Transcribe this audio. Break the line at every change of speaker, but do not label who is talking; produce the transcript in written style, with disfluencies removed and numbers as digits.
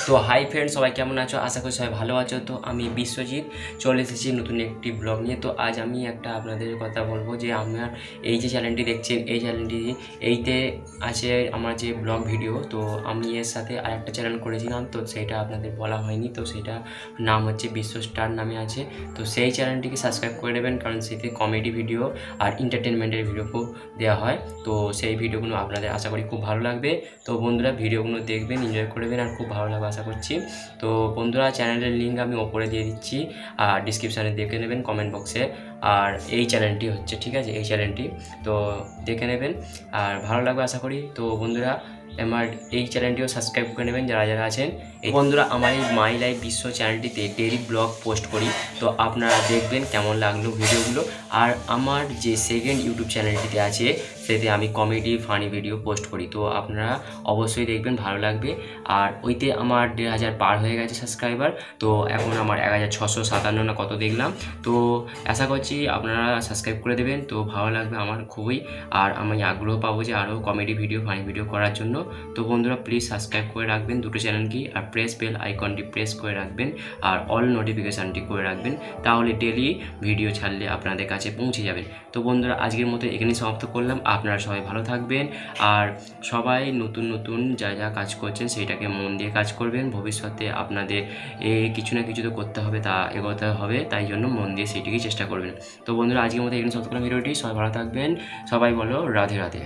তো hi friend, সবাই কেমন আছো? আশা করি সবাই ভালো আছো। তো আমি বিশ্বজিৎ চলে এসেছি নতুন একটি ব্লগ নিয়ে। তো আজ আমি একটা আপনাদের কথা বলবো যে আমার এই যে চ্যানেলটি দেখছেন, এই চ্যানেলটি এইতে আছে আমার যে ব্লগ ভিডিও। তো আমি এর সাথে আর একটা চ্যানেল করেছিলাম, তো সেটা আপনাদের বলা হয়নি। তো সেটা নাম হচ্ছে বিশ্ব স্টার নামে আছে। তো সেই চ্যানেলটিকে সাবস্ক্রাইব করে নেবেন, কারণ সেতে কমেডি ভিডিও আর এন্টারটেনমেন্টের ভিডিও খুব দেওয়া হয়। তো সেই ভিডিওগুলো আপনাদের আশা করি খুব ভালো লাগবে। তো বন্ধুরা ভিডিওগুলো দেখবেন, এনজয় করবেন, আর খুব ভালো লাগবে আশা করছি। তো বন্ধুরা চ্যানেলের লিঙ্ক আমি ওপরে দিয়ে দিচ্ছি, আর ডিসক্রিপশানে দেখে নেবেন কমেন্ট বক্সে। আর এই চ্যানেলটি হচ্ছে, ঠিক আছে, এই চ্যানেলটি তো দেখে নেবেন আর ভালো লাগবে আশা করি। তো বন্ধুরা আমার এই চ্যানেলটিও সাবস্ক্রাইব করে নেবেন যারা যারা আছেন। এই বন্ধুরা আমার এই মাই লাইফ বিশ্ব চ্যানেলটিতে ডেইলি ব্লগ পোস্ট করি, তো আপনারা দেখবেন কেমন লাগলো ভিডিওগুলো। আর আমার যে সেকেন্ড ইউটিউব চ্যানেলটিতে আছে সেতে আমি কমেডি ফানি ভিডিও পোস্ট করি, তো আপনারা অবশ্যই দেখবেন, ভালো লাগবে। আর ওইতে আমার 1500 পার হয়ে গেছে সাবস্ক্রাইবার। তো এখন আমার 1657 না কত দেখলাম। তো আশা করছি আপনারা সাবস্ক্রাইব করে দেবেন, তো ভালো লাগবে আমার খুবই। আর আমি আগ্রহ পাবো যে আরও কমেডি ভিডিও ফানি ভিডিও করার জন্য। তো বন্ধুরা প্লিজ সাবস্ক্রাইব করে রাখবেন দুটো চ্যানেলকে, আর প্রেস বেল আইকনটি প্রেস করে রাখবেন, আর অল নোটিফিকেশানটি করে রাখবেন, তাহলে ডেলি ভিডিও ছাড়লে আপনাদের কাছে পৌঁছে যাবেন। তো বন্ধুরা আজকের মতো এখানেই সমাপ্ত করলাম। আপনারা সবাই ভালো থাকবেন, আর সবাই নতুন নতুন যা যা কাজ করছেন সেইটাকে মন দিয়ে কাজ করবেন। ভবিষ্যতে আপনাদের কিছু না কিছু তো করতে হবে, তা এগোতে হবে, তাই জন্য মন দিয়ে সেইটিকেই চেষ্টা করবেন। তো বন্ধুরা আজকের মতো এখানে সমাপ্ত করলাম ভিডিওটি। সবাই ভালো থাকবেন, সবাই বলো রাধে রাধে।